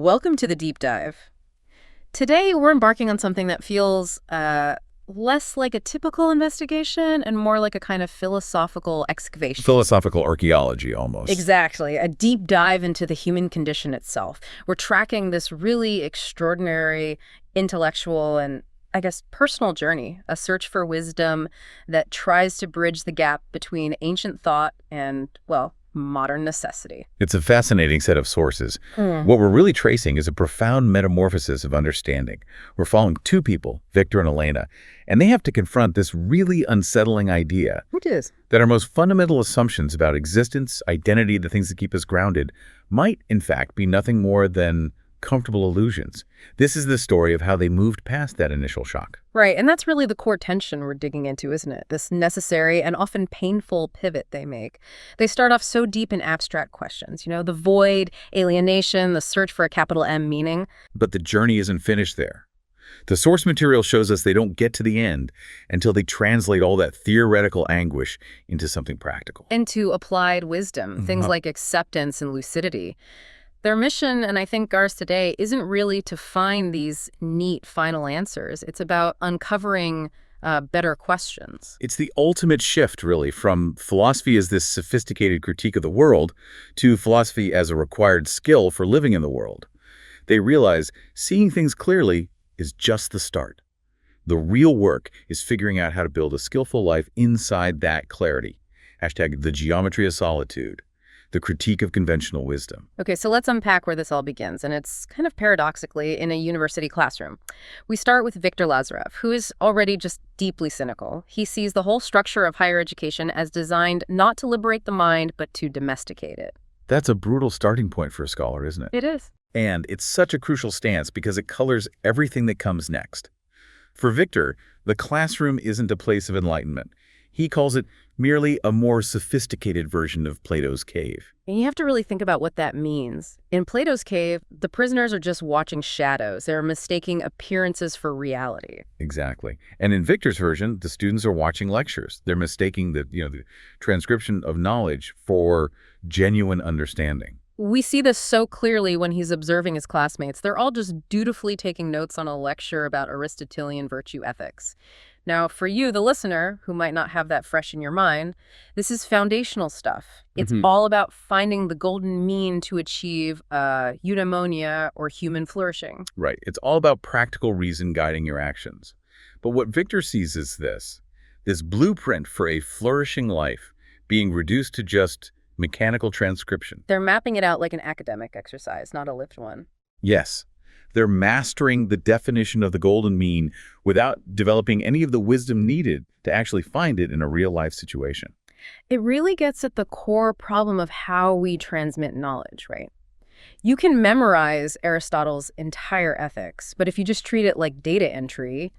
Welcome to the deep dive. Today, we're embarking on something that feels less like a typical investigation and more like a kind of philosophical excavation. Philosophical archaeology, almost. Exactly, a deep dive into the human condition itself. We're tracking this really extraordinary intellectual and, I guess, personal journey, a search for wisdom that tries to bridge the gap between ancient thought and, well, modern necessity. It's a fascinating set of sources. What we're really tracing is a profound metamorphosis of understanding. We're following two people, Viktor and Elena, and they have to confront this really unsettling idea. Which is? That our most fundamental assumptions about existence, identity, the things that keep us grounded, might, in fact, be nothing more than comfortable illusions. This is the story of how they moved past that initial shock. Right, and that's really the core tension we're digging into, isn't it? This necessary and often painful pivot they make. They start off so deep in abstract questions, the void, alienation, the search for a capital M meaning. But the journey isn't finished there. The source material shows us they don't get to the end until they translate all that theoretical anguish into something practical. Into applied wisdom, things like acceptance and lucidity. Their mission, and I think ours today, isn't really to find these neat final answers. It's about uncovering better questions. It's the ultimate shift, really, from philosophy as this sophisticated critique of the world to philosophy as a required skill for living in the world. They realize seeing things clearly is just the start. The real work is figuring out how to build a skillful life inside that clarity. Hashtag the geometry of solitude. The critique of conventional wisdom. Okay, so let's unpack where this all begins, and it's kind of paradoxically in a university classroom. We start with Viktor Lazarev, who is already just deeply cynical. He sees the whole structure of higher education as designed not to liberate the mind, but to domesticate it. That's a brutal starting point for a scholar, isn't it? It is. And it's such a crucial stance because it colors everything that comes next. For Viktor, the classroom isn't a place of enlightenment. He calls it merely a more sophisticated version of Plato's cave. And you have to really think about what that means. In Plato's cave, the prisoners are just watching shadows. They're mistaking appearances for reality. Exactly. And in Viktor's version, the students are watching lectures. They're mistaking the transcription of knowledge for genuine understanding. We see this so clearly when he's observing his classmates. They're all just dutifully taking notes on a lecture about Aristotelian virtue ethics. Now, for you, the listener, who might not have that fresh in your mind, this is foundational stuff. It's all about finding the golden mean to achieve eudaimonia or human flourishing. Right. It's all about practical reason guiding your actions. But what Viktor sees is this blueprint for a flourishing life being reduced to just mechanical transcription. They're mapping it out like an academic exercise, not a lived one. Yes. They're mastering the definition of the golden mean without developing any of the wisdom needed to actually find it in a real-life situation. It really gets at the core problem of how we transmit knowledge, right? You can memorize Aristotle's entire ethics, but if you just treat it like data entry,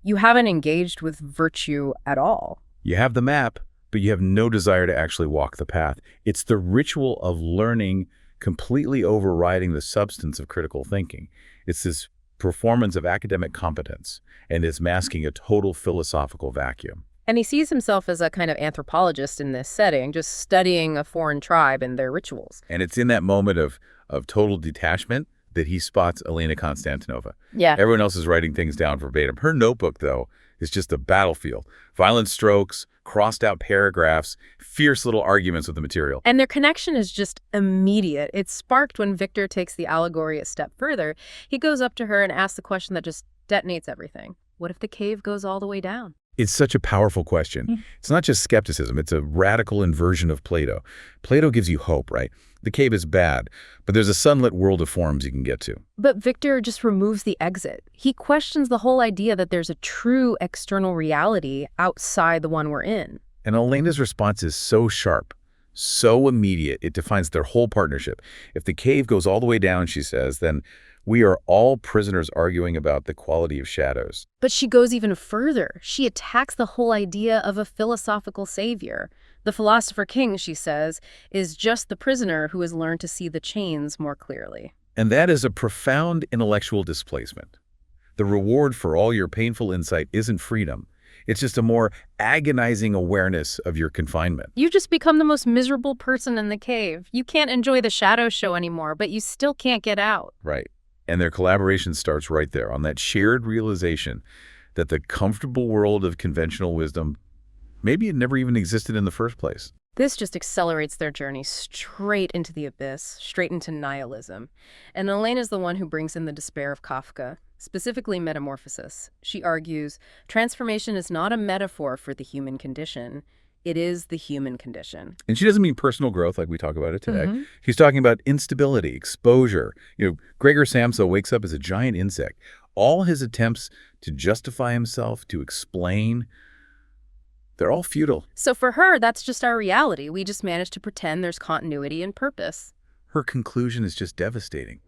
you haven't engaged with virtue at all. You have the map, but you have no desire to actually walk the path. It's the ritual of learning completely overriding the substance of critical thinking. It's this performance of academic competence, and it's masking a total philosophical vacuum. And he sees himself as a kind of anthropologist in this setting, just studying a foreign tribe and their rituals. And it's in that moment of total detachment that he spots Elena Konstantinova. Yeah. Everyone else is writing things down verbatim. Her notebook, though, is just a battlefield. Violent strokes, crossed out paragraphs, fierce little arguments with the material. And their connection is just immediate. It's sparked when Viktor takes the allegory a step further. He goes up to her and asks the question that just detonates everything. What if the cave goes all the way down? It's such a powerful question. It's not just skepticism. It's a radical inversion of Plato. Plato gives you hope, right? The cave is bad, but there's a sunlit world of forms you can get to. But Viktor just removes the exit. He questions the whole idea that there's a true external reality outside the one we're in. And Elena's response is so sharp, so immediate, it defines their whole partnership. If the cave goes all the way down, she says, then we are all prisoners arguing about the quality of shadows. But she goes even further. She attacks the whole idea of a philosophical savior. The philosopher king, she says, is just the prisoner who has learned to see the chains more clearly. And that is a profound intellectual displacement. The reward for all your painful insight isn't freedom. It's just a more agonizing awareness of your confinement. You just become the most miserable person in the cave. You can't enjoy the shadow show anymore, but you still can't get out. Right. And their collaboration starts right there on that shared realization that the comfortable world of conventional wisdom, maybe it never even existed in the first place. This just accelerates their journey straight into the abyss, straight into nihilism. And Elaine is the one who brings in the despair of Kafka, specifically metamorphosis. She argues, transformation is not a metaphor for the human condition. It is the human condition. And she doesn't mean personal growth like we talk about it today. She's talking about instability, exposure. Gregor Samsa wakes up as a giant insect. All his attempts to justify himself, to explain, they're all futile. So for her, that's just our reality. We just manage to pretend there's continuity and purpose. Her conclusion is just devastating.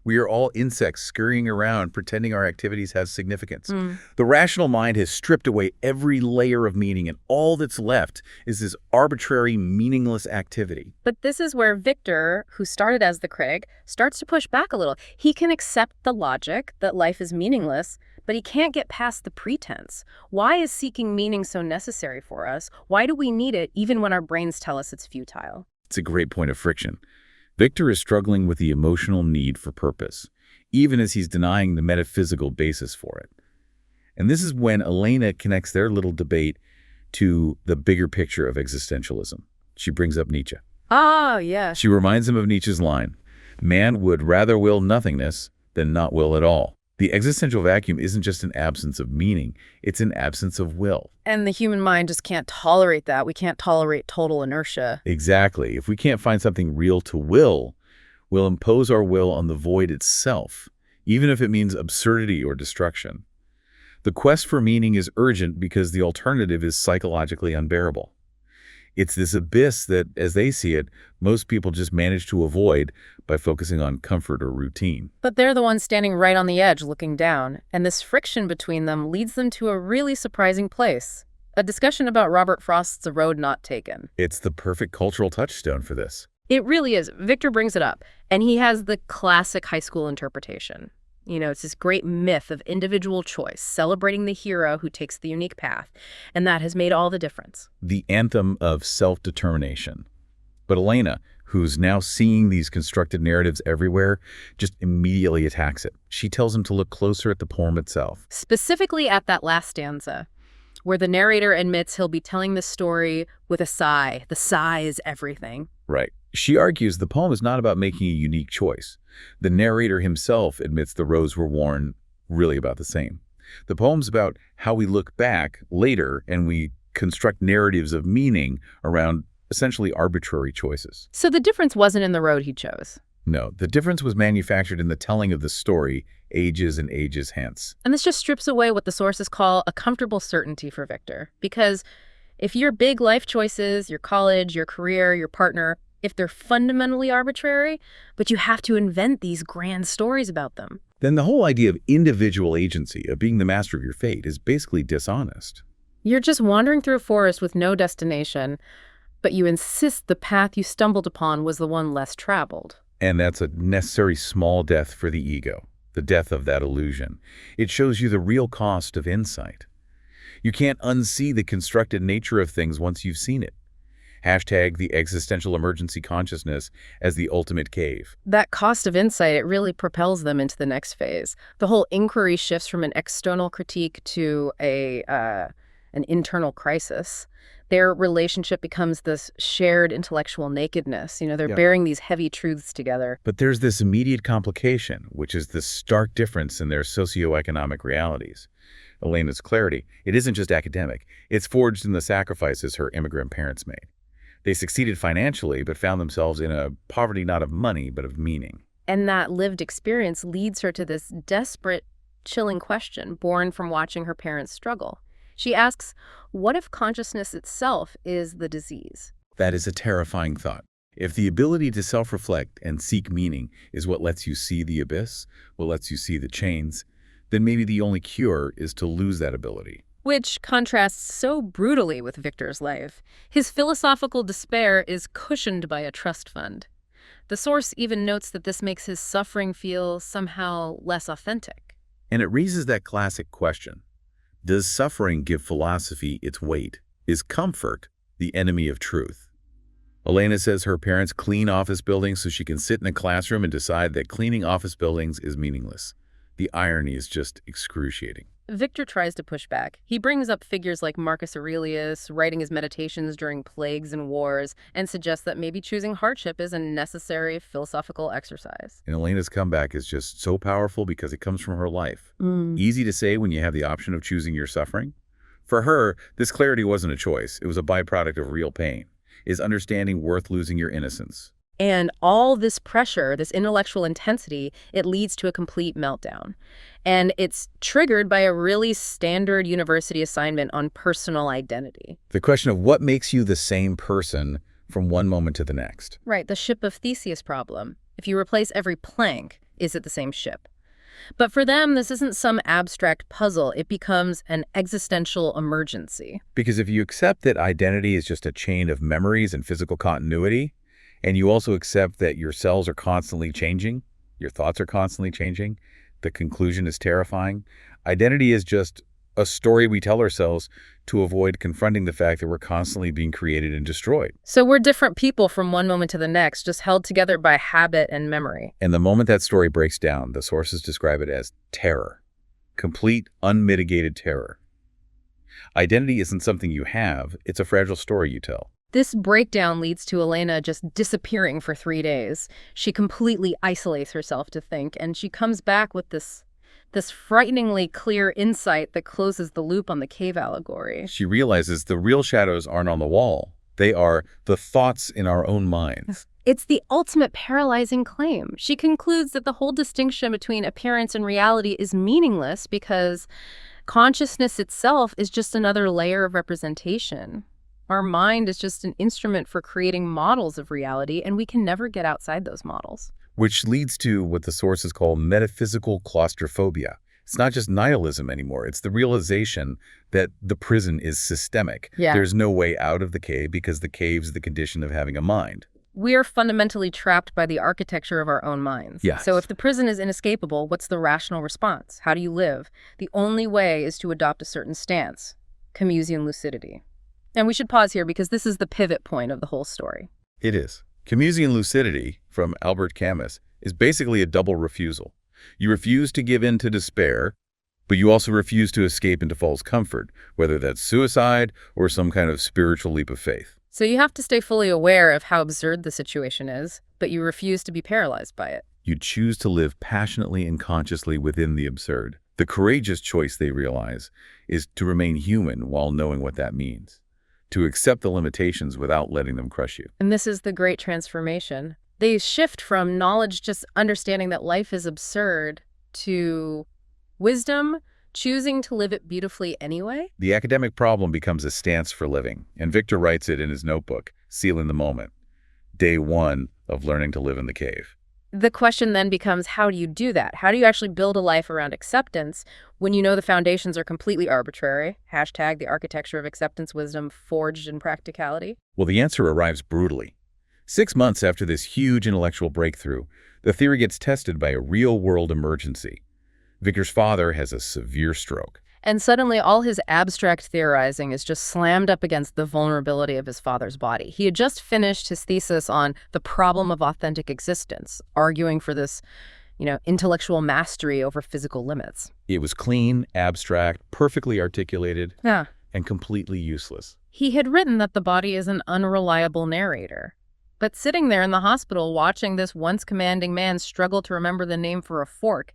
We are all insects scurrying around, pretending our activities have significance. The rational mind has stripped away every layer of meaning, and all that's left is this arbitrary, meaningless activity. But this is where Viktor, who started as the critic, starts to push back a little. He can accept the logic that life is meaningless, but he can't get past the pretense. Why is seeking meaning so necessary for us? Why do we need it even when our brains tell us it's futile? It's a great point of friction. Viktor is struggling with the emotional need for purpose, even as he's denying the metaphysical basis for it. And this is when Elena connects their little debate to the bigger picture of existentialism. She brings up Nietzsche. Ah, yes. She reminds him of Nietzsche's line, "Man would rather will nothingness than not will at all." The existential vacuum isn't just an absence of meaning, it's an absence of will. And the human mind just can't tolerate that. We can't tolerate total inertia. Exactly. If we can't find something real to will, we'll impose our will on the void itself, even if it means absurdity or destruction. The quest for meaning is urgent because the alternative is psychologically unbearable. It's this abyss that, as they see it, most people just manage to avoid by focusing on comfort or routine. But they're the ones standing right on the edge looking down, and this friction between them leads them to a really surprising place. A discussion about Robert Frost's A Road Not Taken. It's the perfect cultural touchstone for this. It really is. Viktor brings it up, and he has the classic high school interpretation. It's this great myth of individual choice, celebrating the hero who takes the unique path, and that has made all the difference. The anthem of self-determination. But Elena, who's now seeing these constructed narratives everywhere, just immediately attacks it. She tells him to look closer at the poem itself. Specifically at that last stanza, where the narrator admits he'll be telling the story with a sigh. The sigh is everything. Right. She argues the poem is not about making a unique choice. The narrator himself admits the roads were worn really about the same. The poem's about how we look back later and we construct narratives of meaning around essentially arbitrary choices. So the difference wasn't in the road he chose. No, the difference was manufactured in the telling of the story ages and ages hence. And this just strips away what the sources call a comfortable certainty for Viktor. Because if your big life choices, your college, your career, your partner, if they're fundamentally arbitrary, but you have to invent these grand stories about them, then the whole idea of individual agency, of being the master of your fate, is basically dishonest. You're just wandering through a forest with no destination, but you insist the path you stumbled upon was the one less traveled. And that's a necessary small death for the ego, the death of that illusion. It shows you the real cost of insight. You can't unsee the constructed nature of things once you've seen it. Hashtag the existential emergency consciousness as the ultimate cave. That cost of insight, it really propels them into the next phase. The whole inquiry shifts from an external critique to an internal crisis. Their relationship becomes this shared intellectual nakedness. They're bearing these heavy truths together. But there's this immediate complication, which is the stark difference in their socioeconomic realities. Elena's clarity, it isn't just academic. It's forged in the sacrifices her immigrant parents made. They succeeded financially, but found themselves in a poverty not of money, but of meaning. And that lived experience leads her to this desperate, chilling question born from watching her parents struggle. She asks, what if consciousness itself is the disease? That is a terrifying thought. If the ability to self-reflect and seek meaning is what lets you see the abyss, what lets you see the chains, then maybe the only cure is to lose that ability. Which contrasts so brutally with Viktor's life. His philosophical despair is cushioned by a trust fund. The source even notes that this makes his suffering feel somehow less authentic. And it raises that classic question. Does suffering give philosophy its weight? Is comfort the enemy of truth? Elena says her parents clean office buildings so she can sit in a classroom and decide that cleaning office buildings is meaningless. The irony is just excruciating. Victor tries to push back. He brings up figures like Marcus Aurelius, writing his meditations during plagues and wars, and suggests that maybe choosing hardship is a necessary philosophical exercise. And Elena's comeback is just so powerful because it comes from her life. Easy to say when you have the option of choosing your suffering. For her, this clarity wasn't a choice. It was a byproduct of real pain. Is understanding worth losing your innocence? And all this pressure, this intellectual intensity, it leads to a complete meltdown. And it's triggered by a really standard university assignment on personal identity. The question of what makes you the same person from one moment to the next. Right, the ship of Theseus problem. If you replace every plank, is it the same ship? But for them, this isn't some abstract puzzle. It becomes an existential emergency. Because if you accept that identity is just a chain of memories and physical continuity, and you also accept that your cells are constantly changing, your thoughts are constantly changing, the conclusion is terrifying. Identity is just a story we tell ourselves to avoid confronting the fact that we're constantly being created and destroyed. So we're different people from one moment to the next, just held together by habit and memory. And the moment that story breaks down, the sources describe it as terror. Complete, unmitigated terror. Identity isn't something you have, it's a fragile story you tell. This breakdown leads to Elena just disappearing for 3 days. She completely isolates herself to think, and she comes back with this frighteningly clear insight that closes the loop on the cave allegory. She realizes the real shadows aren't on the wall. They are the thoughts in our own minds. It's the ultimate paralyzing claim. She concludes that the whole distinction between appearance and reality is meaningless because consciousness itself is just another layer of representation. Our mind is just an instrument for creating models of reality, and we can never get outside those models. Which leads to what the sources call metaphysical claustrophobia. It's not just nihilism anymore. It's the realization that the prison is systemic. Yeah. There's no way out of the cave because the cave's the condition of having a mind. We are fundamentally trapped by the architecture of our own minds. Yes. So if the prison is inescapable, what's the rational response? How do you live? The only way is to adopt a certain stance, Camusian lucidity. And we should pause here because this is the pivot point of the whole story. It is. Camusian lucidity, from Albert Camus, is basically a double refusal. You refuse to give in to despair, but you also refuse to escape into false comfort, whether that's suicide or some kind of spiritual leap of faith. So you have to stay fully aware of how absurd the situation is, but you refuse to be paralyzed by it. You choose to live passionately and consciously within the absurd. The courageous choice, they realize, is to remain human while knowing what that means. To accept the limitations without letting them crush you. And this is the great transformation. They shift from knowledge, just understanding that life is absurd, to wisdom, choosing to live it beautifully anyway. The academic problem becomes a stance for living, and Victor writes it in his notebook, Sealing the Moment, Day 1 of learning to live in the cave. The question then becomes, how do you do that? How do you actually build a life around acceptance when you know the foundations are completely arbitrary? Hashtag the architecture of acceptance wisdom forged in practicality. Well, the answer arrives brutally. 6 months after this huge intellectual breakthrough, the theory gets tested by a real-world emergency. Victor's father has a severe stroke. And suddenly all his abstract theorizing is just slammed up against the vulnerability of his father's body. He had just finished his thesis on the problem of authentic existence, arguing for this, intellectual mastery over physical limits. It was clean, abstract, perfectly articulated, and completely useless. He had written that the body is an unreliable narrator. But sitting there in the hospital watching this once commanding man struggle to remember the name for a fork,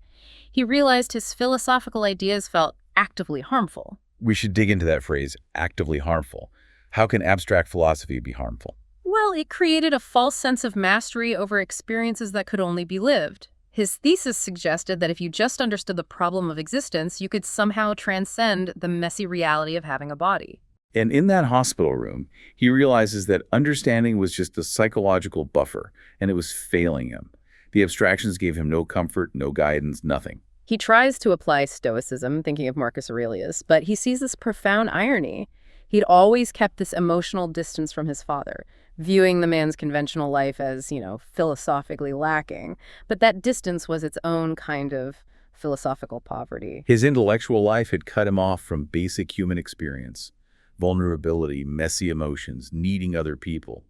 he realized his philosophical ideas felt actively harmful. We should dig into that phrase, actively harmful. How can abstract philosophy be harmful? Well, it created a false sense of mastery over experiences that could only be lived. His thesis suggested that if you just understood the problem of existence, you could somehow transcend the messy reality of having a body. And in that hospital room, he realizes that understanding was just a psychological buffer, and it was failing him. The abstractions gave him no comfort, no guidance, nothing. He tries to apply Stoicism, thinking of Marcus Aurelius, but he sees this profound irony. He'd always kept this emotional distance from his father, viewing the man's conventional life as, philosophically lacking. But that distance was its own kind of philosophical poverty. His intellectual life had cut him off from basic human experience, vulnerability, messy emotions, needing other people.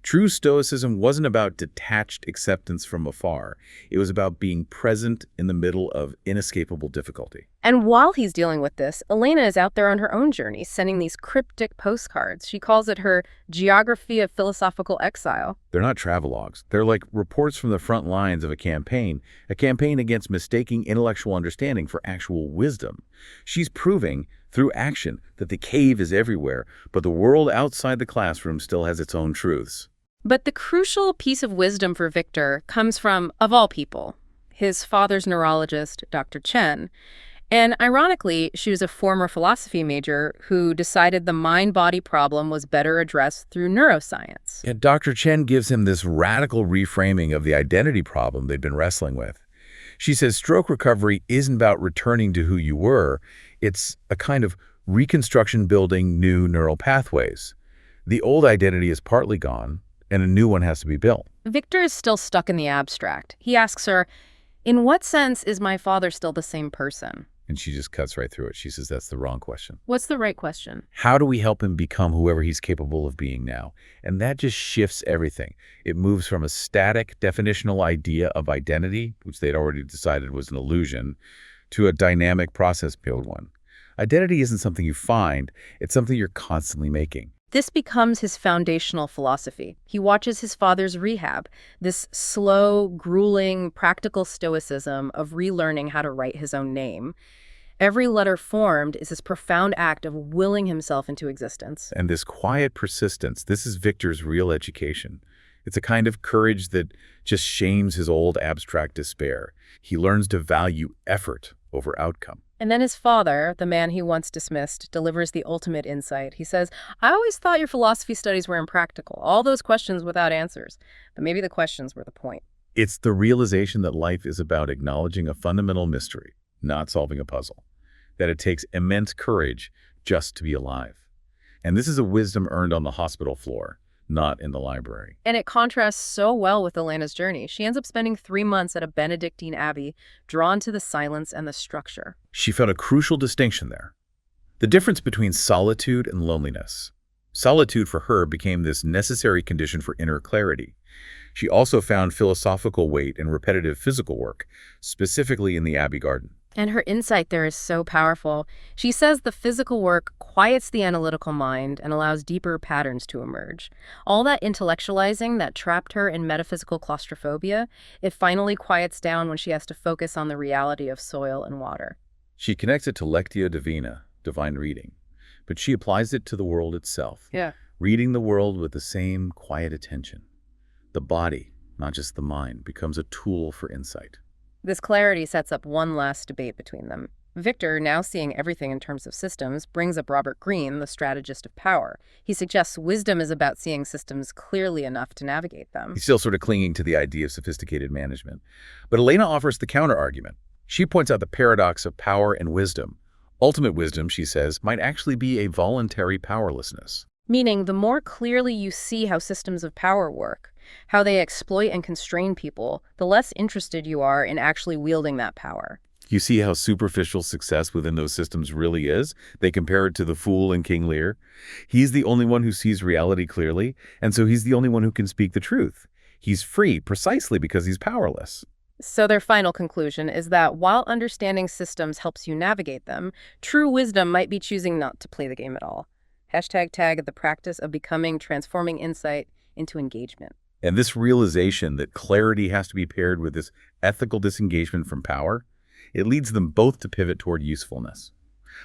True Stoicism wasn't about detached acceptance from afar. It was about being present in the middle of inescapable difficulty. And while he's dealing with this, Elena is out there on her own journey, sending these cryptic postcards. She calls it her geography of philosophical exile. They're not travelogues. They're like reports from the front lines of a campaign against mistaking intellectual understanding for actual wisdom. She's proving, through action, that the cave is everywhere, but the world outside the classroom still has its own truths. But the crucial piece of wisdom for Viktor comes from, of all people, his father's neurologist, Dr. Chen. And ironically, she was a former philosophy major who decided the mind-body problem was better addressed through neuroscience. And Dr. Chen gives him this radical reframing of the identity problem they'd been wrestling with. She says stroke recovery isn't about returning to who you were. It's a kind of reconstruction building new neural pathways. The old identity is partly gone, and a new one has to be built. Viktor is still stuck in the abstract. He asks her, in what sense is my father still the same person? And she just cuts right through it. She says that's the wrong question. What's the right question? How do we help him become whoever he's capable of being now? And that just shifts everything. It moves from a static definitional idea of identity, which they'd already decided was an illusion, to a dynamic process-built one. Identity isn't something you find, it's something you're constantly making. This becomes his foundational philosophy. He watches his father's rehab, this slow, grueling, practical stoicism of relearning how to write his own name. Every letter formed is this profound act of willing himself into existence. And this quiet persistence, this is Viktor's real education. It's a kind of courage that just shames his old abstract despair. He learns to value effort over outcome. And then his father, the man he once dismissed, delivers the ultimate insight. He says, I always thought your philosophy studies were impractical, all those questions without answers. But maybe the questions were the point. It's the realization that life is about acknowledging a fundamental mystery, not solving a puzzle. That it takes immense courage just to be alive. And this is a wisdom earned on the hospital floor, not in the library. And it contrasts so well with Elena's journey. She ends up spending 3 months at a Benedictine abbey, drawn to the silence and the structure. She found a crucial distinction there. The difference between solitude and loneliness. Solitude for her became this necessary condition for inner clarity. She also found philosophical weight in repetitive physical work, specifically in the abbey garden. And her insight there is so powerful. She says the physical work quiets the analytical mind and allows deeper patterns to emerge. All that intellectualizing that trapped her in metaphysical claustrophobia, it finally quiets down when she has to focus on the reality of soil and water. She connects it to lectio divina, divine reading, but she applies it to the world itself. Reading the world with the same quiet attention. The body, not just the mind, becomes a tool for insight. This clarity sets up one last debate between them. Viktor, now seeing everything in terms of systems, brings up Robert Greene, the strategist of power. He suggests wisdom is about seeing systems clearly enough to navigate them. He's still sort of clinging to the idea of sophisticated management. But Elena offers the counter-argument. She points out the paradox of power and wisdom. Ultimate wisdom, she says, might actually be a voluntary powerlessness. Meaning, the more clearly you see how systems of power work, how they exploit and constrain people, the less interested you are in actually wielding that power. You see how superficial success within those systems really is? They compare it to the fool in King Lear. He's the only one who sees reality clearly, and so he's the only one who can speak the truth. He's free precisely because he's powerless. So their final conclusion is that while understanding systems helps you navigate them, true wisdom might be choosing not to play the game at all. #tag the practice of becoming, transforming insight into engagement. And this realization that clarity has to be paired with this ethical disengagement from power, it leads them both to pivot toward usefulness.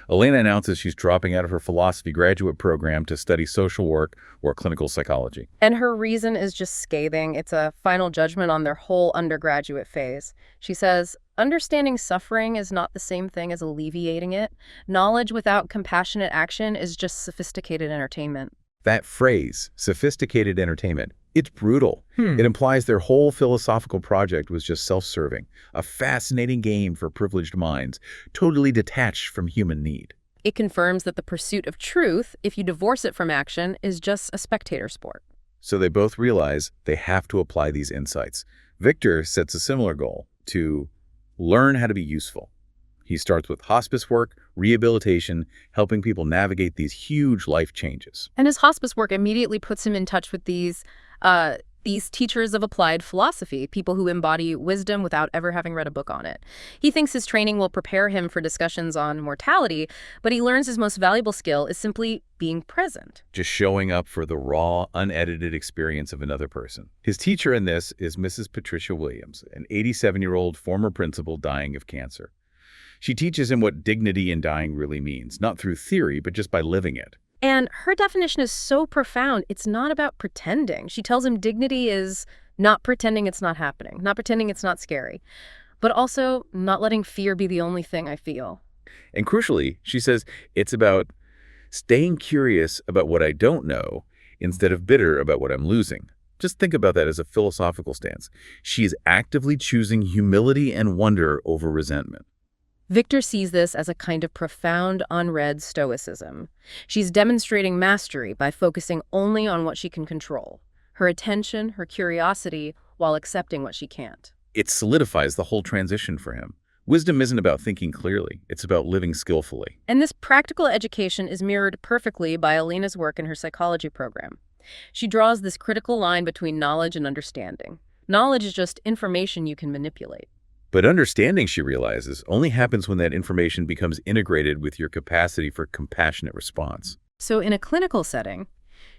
Elena announces she's dropping out of her philosophy graduate program to study social work or clinical psychology. And her reason is just scathing. It's a final judgment on their whole undergraduate phase. She says, understanding suffering is not the same thing as alleviating it. Knowledge without compassionate action is just sophisticated entertainment. That phrase, sophisticated entertainment, it's brutal. It implies their whole philosophical project was just self-serving, a fascinating game for privileged minds, totally detached from human need. It confirms that the pursuit of truth, if you divorce it from action, is just a spectator sport. So they both realize they have to apply these insights. Viktor sets a similar goal, to learn how to be useful. He starts with hospice work, rehabilitation, helping people navigate these huge life changes. And his hospice work immediately puts him in touch with these teachers of applied philosophy, people who embody wisdom without ever having read a book on it. He thinks his training will prepare him for discussions on mortality, but he learns his most valuable skill is simply being present. Just showing up for the raw, unedited experience of another person. His teacher in this is Mrs. Patricia Williams, an 87-year-old former principal dying of cancer. She teaches him what dignity in dying really means, not through theory, but just by living it. And her definition is so profound, it's not about pretending. She tells him dignity is not pretending it's not happening, not pretending it's not scary, but also not letting fear be the only thing I feel. And crucially, she says it's about staying curious about what I don't know instead of bitter about what I'm losing. Just think about that as a philosophical stance. She is actively choosing humility and wonder over resentment. Viktor sees this as a kind of profound, unread Stoicism. She's demonstrating mastery by focusing only on what she can control, her attention, her curiosity, while accepting what she can't. It solidifies the whole transition for him. Wisdom isn't about thinking clearly. It's about living skillfully. And this practical education is mirrored perfectly by Alina's work in her psychology program. She draws this critical line between knowledge and understanding. Knowledge is just information you can manipulate. But understanding, she realizes, only happens when that information becomes integrated with your capacity for compassionate response. So in a clinical setting,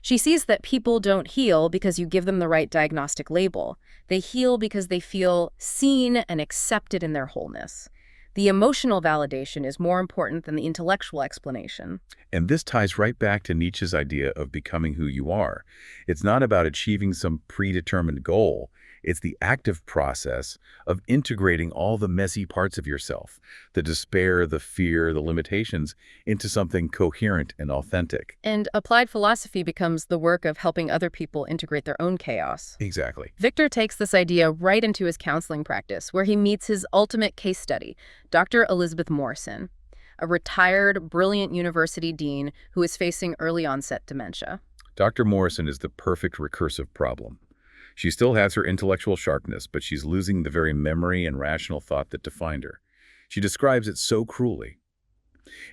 she sees that people don't heal because you give them the right diagnostic label. They heal because they feel seen and accepted in their wholeness. The emotional validation is more important than the intellectual explanation. And this ties right back to Nietzsche's idea of becoming who you are. It's not about achieving some predetermined goal. It's the active process of integrating all the messy parts of yourself, the despair, the fear, the limitations, into something coherent and authentic. And applied philosophy becomes the work of helping other people integrate their own chaos. Exactly. Viktor takes this idea right into his counseling practice, where he meets his ultimate case study, Dr. Elizabeth Morrison, a retired, brilliant university dean who is facing early-onset dementia. Dr. Morrison is the perfect recursive problem. She still has her intellectual sharpness, but she's losing the very memory and rational thought that defined her. She describes it so cruelly.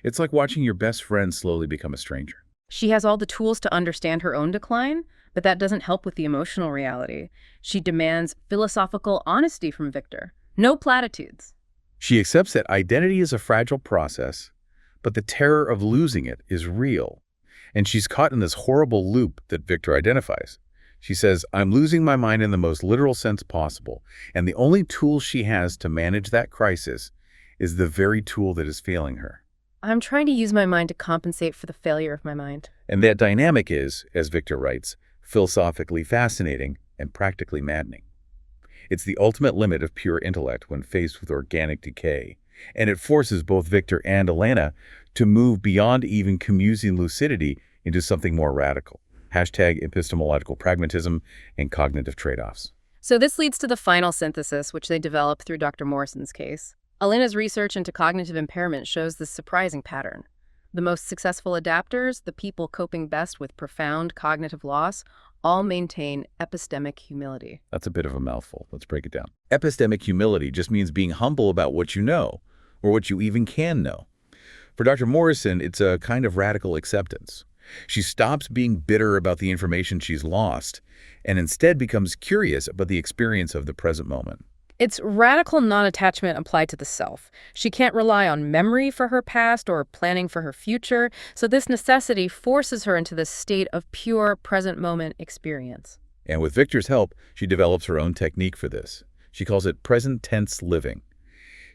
It's like watching your best friend slowly become a stranger. She has all the tools to understand her own decline, but that doesn't help with the emotional reality. She demands philosophical honesty from Viktor. No platitudes. She accepts that identity is a fragile process, but the terror of losing it is real. And she's caught in this horrible loop that Viktor identifies. She says, I'm losing my mind in the most literal sense possible, and the only tool she has to manage that crisis is the very tool that is failing her. I'm trying to use my mind to compensate for the failure of my mind. And that dynamic is, as Viktor writes, philosophically fascinating and practically maddening. It's the ultimate limit of pure intellect when faced with organic decay, and it forces both Viktor and Elena to move beyond even commusing lucidity into something more radical. Hashtag epistemological pragmatism and cognitive trade-offs. So this leads to the final synthesis, which they develop through Dr. Morrison's case. Elena's research into cognitive impairment shows this surprising pattern. The most successful adapters, the people coping best with profound cognitive loss, all maintain epistemic humility. That's a bit of a mouthful. Let's break it down. Epistemic humility just means being humble about what you know, or what you even can know. For Dr. Morrison, it's a kind of radical acceptance. She stops being bitter about the information she's lost and instead becomes curious about the experience of the present moment. It's radical non-attachment applied to the self. She can't rely on memory for her past or planning for her future, so this necessity forces her into this state of pure present moment experience. And with Viktor's help, she develops her own technique for this. She calls it present tense living.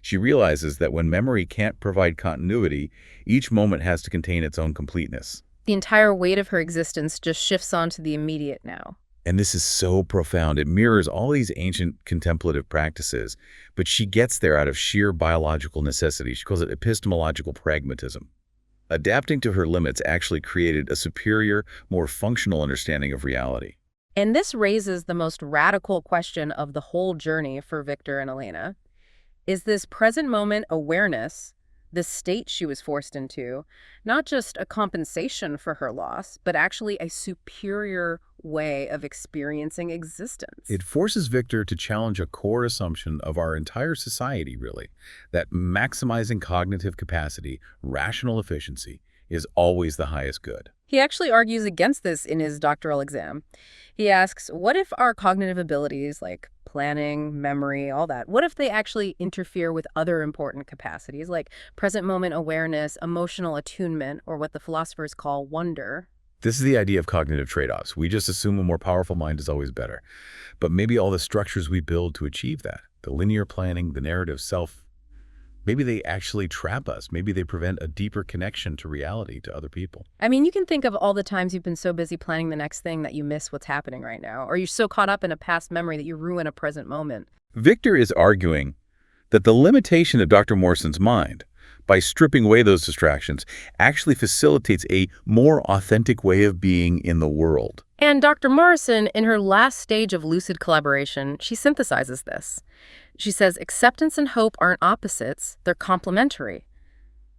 She realizes that when memory can't provide continuity, each moment has to contain its own completeness. The entire weight of her existence just shifts onto the immediate now. And this is so profound. It mirrors all these ancient contemplative practices, but she gets there out of sheer biological necessity. She calls it epistemological pragmatism. Adapting to her limits actually created a superior, more functional understanding of reality. And this raises the most radical question of the whole journey for Viktor and Elena. Is this present moment awareness this state she was forced into, not just a compensation for her loss, but actually a superior way of experiencing existence. It forces Victor to challenge a core assumption of our entire society, really, that maximizing cognitive capacity, rational efficiency, is always the highest good. He actually argues against this in his doctoral exam. He asks, what if our cognitive abilities, like planning, memory, all that, what if they actually interfere with other important capacities, like present moment awareness, emotional attunement, or what the philosophers call wonder? This is the idea of cognitive trade-offs. We just assume a more powerful mind is always better. But maybe all the structures we build to achieve that, the linear planning, the narrative self, maybe they actually trap us. Maybe they prevent a deeper connection to reality, to other people. I mean, you can think of all the times you've been so busy planning the next thing that you miss what's happening right now, or you're so caught up in a past memory that you ruin a present moment. Victor is arguing that the limitation of Dr. Morrison's mind, by stripping away those distractions, actually facilitates a more authentic way of being in the world. And Dr. Morrison, in her last stage of lucid collaboration, she synthesizes this. She says, acceptance and hope aren't opposites, they're complementary.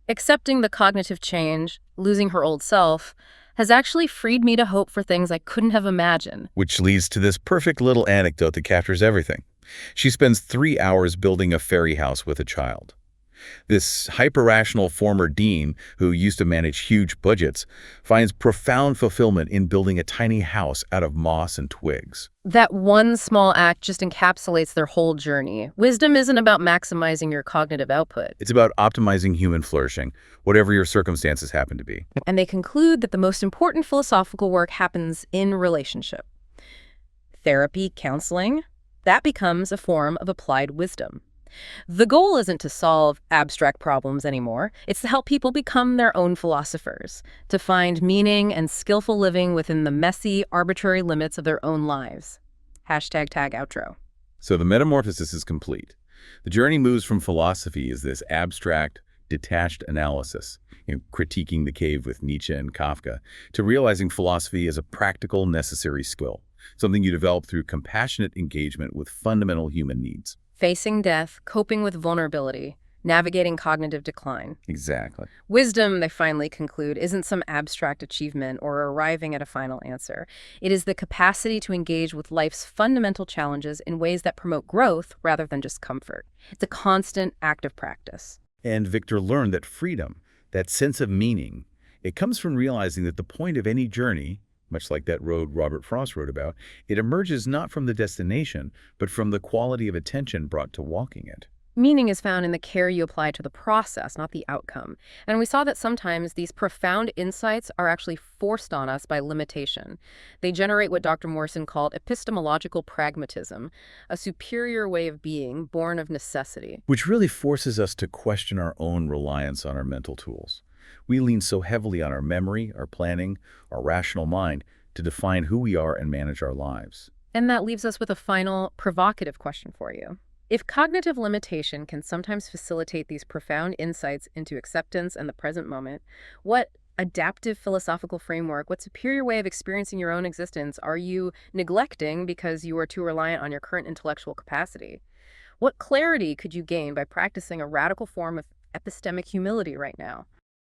Accepting the cognitive change, losing her old self, has actually freed me to hope for things I couldn't have imagined. Which leads to this perfect little anecdote that captures everything. She spends 3 hours building a fairy house with a child. This hyper-rational former dean, who used to manage huge budgets, finds profound fulfillment in building a tiny house out of moss and twigs. That one small act just encapsulates their whole journey. Wisdom isn't about maximizing your cognitive output. It's about optimizing human flourishing, whatever your circumstances happen to be. And they conclude that the most important philosophical work happens in relationship. Therapy, counseling, that becomes a form of applied wisdom. The goal isn't to solve abstract problems anymore. It's to help people become their own philosophers, to find meaning and skillful living within the messy, arbitrary limits of their own lives. Hashtag tag outro. So the metamorphosis is complete. The journey moves from philosophy as this abstract, detached analysis, critiquing the cave with Nietzsche and Kafka, to realizing philosophy as a practical, necessary skill, something you develop through compassionate engagement with fundamental human needs. Facing death, coping with vulnerability, navigating cognitive decline. Exactly. Wisdom, they finally conclude, isn't some abstract achievement or arriving at a final answer. It is the capacity to engage with life's fundamental challenges in ways that promote growth rather than just comfort. It's a constant active practice. And Victor learned that freedom, that sense of meaning, it comes from realizing that the point of any journey, much like that road Robert Frost wrote about, it emerges not from the destination, but from the quality of attention brought to walking it. Meaning is found in the care you apply to the process, not the outcome. And we saw that sometimes these profound insights are actually forced on us by limitation. They generate what Dr. Morrison called epistemological pragmatism, a superior way of being born of necessity. Which really forces us to question our own reliance on our mental tools. We lean so heavily on our memory, our planning, our rational mind to define who we are and manage our lives. And that leaves us with a final, provocative question for you. If cognitive limitation can sometimes facilitate these profound insights into acceptance and the present moment, what adaptive philosophical framework, what superior way of experiencing your own existence are you neglecting because you are too reliant on your current intellectual capacity? What clarity could you gain by practicing a radical form of epistemic humility right now?